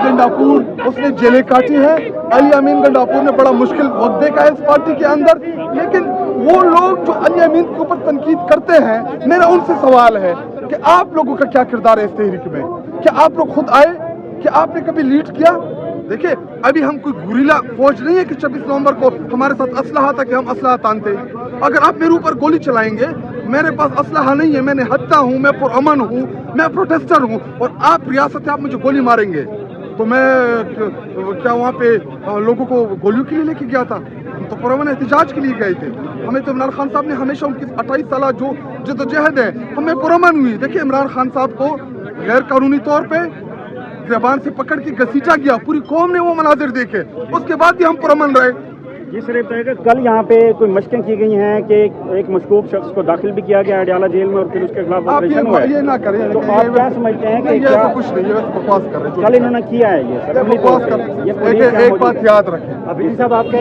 गंडापुर उसने जेलें काटी है। अली अमीन गंडापुर ने बड़ा मुश्किल वक्त देखा है इस पार्टी के अंदर, लेकिन वो लोग जो अली अमीन के ऊपर तनकीद करते हैं, मेरा उनसे सवाल है कि आप लोगों का क्या किरदार है इस तहरीक में? क्या आप लोग खुद आए? क्या आपने कभी लीड किया? देखिए, अभी हम कोई गुरीला फौज नहीं है कि 26 नवंबर को हमारे साथ असलहा था कि हम असलहा तानते। अगर आप मेरे ऊपर गोली चलाएंगे, मेरे पास असलहा नहीं है, मैं निहत्था हूँ, मैं पुरअमन हूँ, मैं प्रोटेस्टर हूँ, और आप रियासत आप मुझे गोली मारेंगे, तो मैं क्या वहाँ पे लोगों को गोलियों के लिए लेके गया था? हम तो पुरअमन एहतिजाज के लिए गए थे। हमें तो इमरान खान साहब ने हमेशा उनकी 28 साल जो जद्दोजहद है, हमें पुरअमन हुई। देखिए, इमरान खान साहब को गैर कानूनी तौर पे गिरबान से पकड़ के घसीटा गया, पूरी कौम ने वो मनाजिर देखे, उसके बाद भी हम पुरअमन रहे। जी सर, कल यहाँ पे कोई मशकें की गई हैं कि एक मशकूक शख्स को दाखिल भी किया गया अडयाला जेल में और फिर उसके खिलाफ ऑपरेशन हुआ है। ये ना करें, तो आप क्या समझते हैं कि क्या कुछ नहीं, ये बकवास कर रहे हैं। कल इन्होंने किया है ये बकवास कर रहे हैं। एक बात याद रखें, अभी साहब आप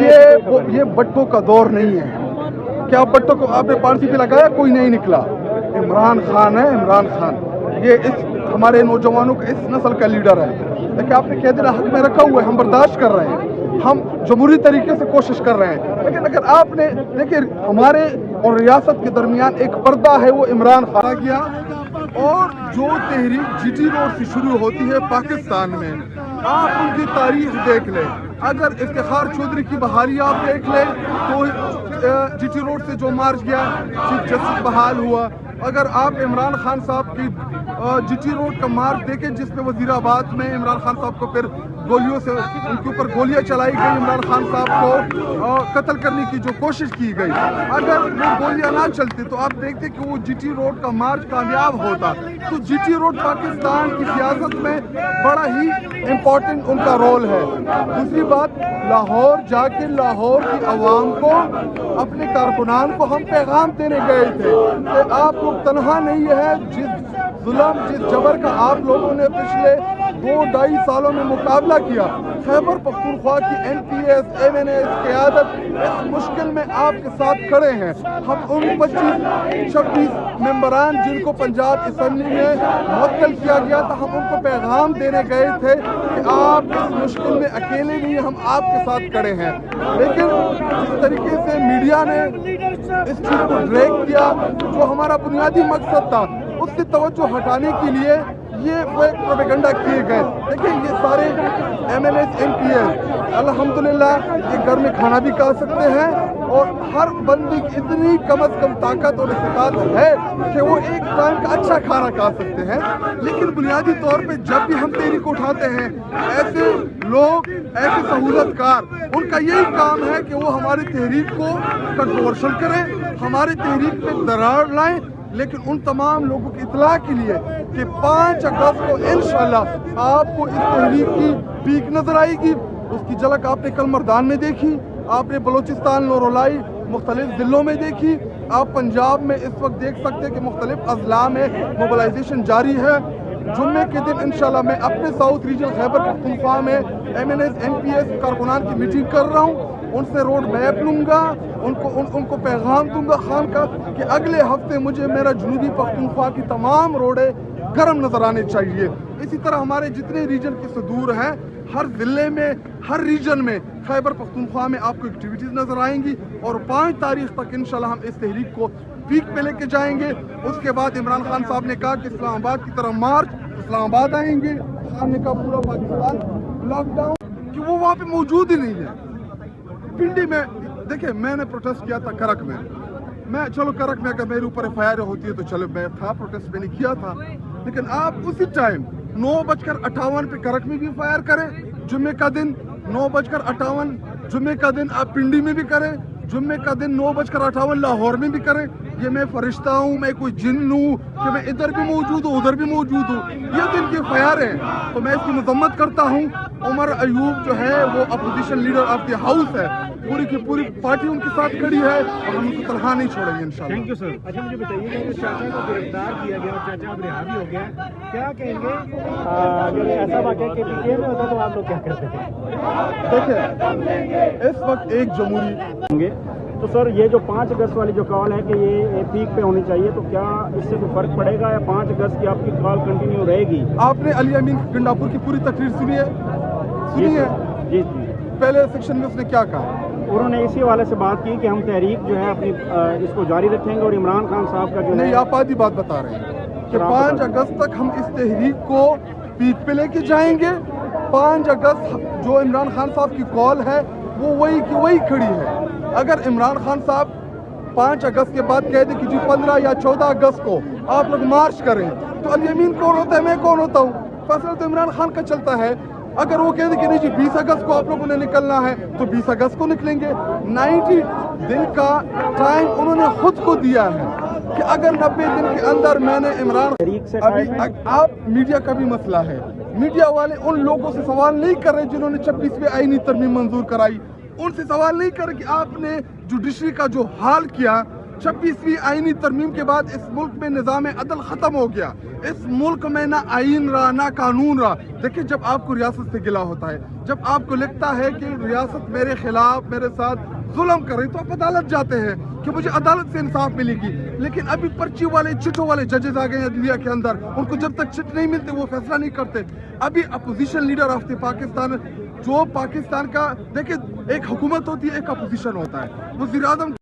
ये बट्टों का दौर नहीं है। क्या बट्टों को आपने पार्टी पे लगाया? कोई नहीं निकला। इमरान खान है, इमरान खान ये इस हमारे नौजवानों का, इस नस्ल का लीडर है। देखिए, आपने कह दिया हक में रखा हुआ है, हम बर्दाश्त कर रहे हैं, हम जमहूरी तरीके से कोशिश कर रहे हैं। लेकिन अगर आपने देखिए, हमारे और रियासत के दरमियान एक पर्दा है, वो इमरान खान गया, और जो तहरीक जीटी रोड से शुरू होती है पाकिस्तान में, आप उनकी तारीख देख लें। अगर इफ्तिखार चौधरी की बहाली आप देख लें, तो जीटी रोड से जो मार्च गया, चीफ जस्टिस बहाल हुआ। अगर आप इमरान खान साहब की जीटी रोड का मार्च देखें, जिसमें वजीराबाद में इमरान खान साहब को फिर गोलियों से उनके ऊपर गोलियां चलाई गई, इमरान खान साहब को कत्ल करने की जो कोशिश की गई, अगर वो गोलियां ना चलती तो आप देखते कि वो जीटी रोड का मार्च कामयाब होता। तो जीटी रोड पाकिस्तान की सियासत में बड़ा ही इम्पोर्टेंट उनका रोल है। दूसरी बात, लाहौर जाके लाहौर की आवाम को, अपने कारकुनान को हम पैगाम देने गए थे कि आप लोग तनहा नहीं है। जिस जुल्म, जिस जबर का आप लोगों ने पिछले 2-2.5 सालों में मुकाबला किया, खैबर पख्तूनख्वा की NPS MNS क़यादत इस मुश्किल में आपके साथ खड़े हैं। हम उन 25-26 मेंबरान जिनको पंजाब असम्बली में मुअत्तल किया गया था, हम उनको पैगाम देने गए थे कि आप इस मुश्किल में अकेले नहीं, हम आपके साथ खड़े हैं। लेकिन जिस तरीके से मीडिया ने इस चीज़ को ड्रैग किया, जो हमारा बुनियादी मकसद था, उससे तवज्जो हटाने के लिए ये प्रोपेगेंडा किए गए। देखिए, ये सारे MNS MPS अल्हम्दुलिल्लाह ये घर में खाना भी खा सकते हैं, और हर बंदी की इतनी कम अज़ कम ताकत और इस्तिताअत है कि वो एक टाइम का अच्छा खाना खा सकते हैं। लेकिन बुनियादी तौर पे जब भी हम तहरीक उठाते हैं, ऐसे लोग, ऐसे सहूलतकार, उनका यही काम है कि वो हमारी तहरीक को कंट्रोवर्शियल करें, हमारी तहरीक में दरार लाएं। लेकिन उन तमाम लोगों की इतला के लिए कि 5 अगस्त को इंशाल्लाह आपको इस तहरीक की पीक नजर आएगी। उसकी झलक आपने कल मर्दान में देखी, आपने बलोचिस्तान लोरोलाई मुख्तलिफ ज़िलों में देखी, आप पंजाब में इस वक्त देख सकते हैं कि मुख्तलिफ अजला में मोबिलाइजेशन जारी है। जुम्मे के दिन इंशाल्लाह मैं अपने साउथ रीजन खैबर पख्तूनख्वा में MNS MPS कारकुनान की मीटिंग कर रहा हूँ, उनसे रोड मैप लूँगा, उनको पैगाम दूंगा खान का कि अगले हफ्ते मुझे मेरा जनूबी पख्तूनख्वा की तमाम रोडें गर्म नजर आने चाहिए। इसी तरह हमारे जितने रीजन के सुदूर हैं, हर ज़िले में, हर रीजन में, खैबर पख्तूनख्वा में आपको एक्टिविटीज़ नजर आएंगी, और 5 तारीख तक इंशाल्लाह हम इस तहरीक को पीक पे लेके जाएंगे। उसके बाद इमरान खान साहब ने कहा कि इस्लामाबाद की तरफ मार्च, इस्लामाबाद आएंगे। खान ने कहा पूरा पाकिस्तान लॉकडाउन, कि वो वहाँ पे मौजूद ही नहीं है। पिंडी में देखिए, मैंने प्रोटेस्ट किया था करक में, मैं चलो करक में अगर मेरे ऊपर FIR होती है तो चलो, मैं था प्रोटेस्ट मैंने किया था। लेकिन आप उसी टाइम 9:58 पे करक में भी FIR करें, जुम्मे का दिन 9:58, जुम्मे का दिन आप पिंडी में भी करें, जुम्मे का दिन 9:58 लाहौर में भी करें। ये मैं फरिश्ता हूँ, मैं कोई जिन हूँ कि मैं इधर भी मौजूद हूँ, उधर भी मौजूद हूँ? ये तो इनकी FIR है, तो मैं इसकी मजम्मत करता हूँ। उमर अयूब जो है वो opposition leader of the house है, पूरी की पूरी पार्टी उनके साथ खड़ी है, और हम उनको तनहा नहीं छोड़ेंगे इंशाल्लाह। Thank you sir. अच्छा, मुझे बताइए कि चाचा को गिरफ्तार किया गया और चाचा अब रिहा भी हो गया, क्या कहेंगे? अगर ऐसा वाक़या के पीछे में होता तो आप लोग क्या करते थे? देखिए, इस वक्त एक जमहूरी होंगे, तो सर ये जो 5 अगस्त वाली जो कॉल है कि ये पीक पे होनी चाहिए, तो क्या इससे कोई फर्क पड़ेगा या 5 अगस्त की आपकी कॉल कंटिन्यू रहेगी? आपने अली अमीन गंडापुर की पूरी तकरीर सुनी है, سنی ہے جی پہلے سیکشن میں اس نے کیا کہا؟ انہوں نے اسی حوالے سے بات کی کہ ہم تحریک جو ہے اپنی اس کو جاری رکھیں گے اور عمران خان صاحب کا جو نہیں، ہے آپ آدھی بات بتا رہے ہیں کہ 5 اگست تک ہم اس تحریک کو پیٹ پہ لے کے جائیں گے. 5 اگست جو عمران خان صاحب کی کال ہے وہ وہی کی وہی کھڑی ہے. اگر عمران خان صاحب 5 اگست کے بعد کہہ دیں کہ جی 15 یا 14 اگست کو آپ لوگ مارچ کریں تو الیمین کون ہوتا ہے؟ میں کون ہوتا ہوں؟ فیصلہ تو عمران خان کا چلتا ہے. اگر وہ کہہ دیں کہ نہیں جی 20 اگست کو آپ لوگوں نے نکلنا ہے تو 20 اگست کو نکلیں گے. 90 دن کا ٹائم انہوں نے خود کو دیا ہے کہ اگر 90 دن کے اندر میں نے عمران ابھی آپ میڈیا کا بھی مسئلہ ہے. میڈیا والے ان لوگوں سے سوال نہیں کر رہے جنہوں نے 26ویں آئینی ترمیم منظور کرائی. ان سے سوال نہیں کر رہے کہ آپ نے جوڈیشری کا جو حال کیا. 26ویں آئینی ترمیم کے بعد اس ملک میں نظام عدل ختم ہو گیا. اس ملک میں نہ آئین رہا نہ قانون رہا. دیکھیں جب آپ کو ریاست سے گلہ ہوتا ہے، جب آپ کو لگتا ہے کہ ریاست میرے خلاف میرے ساتھ ظلم کر رہی تو آپ عدالت جاتے ہیں کہ مجھے عدالت سے انصاف ملے گی. لیکن ابھی پرچی والے چٹوں والے ججز آ گئے ہیں دنیا کے اندر. ان کو جب تک چٹ نہیں ملتے وہ فیصلہ نہیں کرتے. ابھی opposition leader of the Pakistan جو پاکستان کا دیکھیں ایک حکومت ہوتی ہے ایک اپوزیشن ہوتا ہے. وزیر اعظم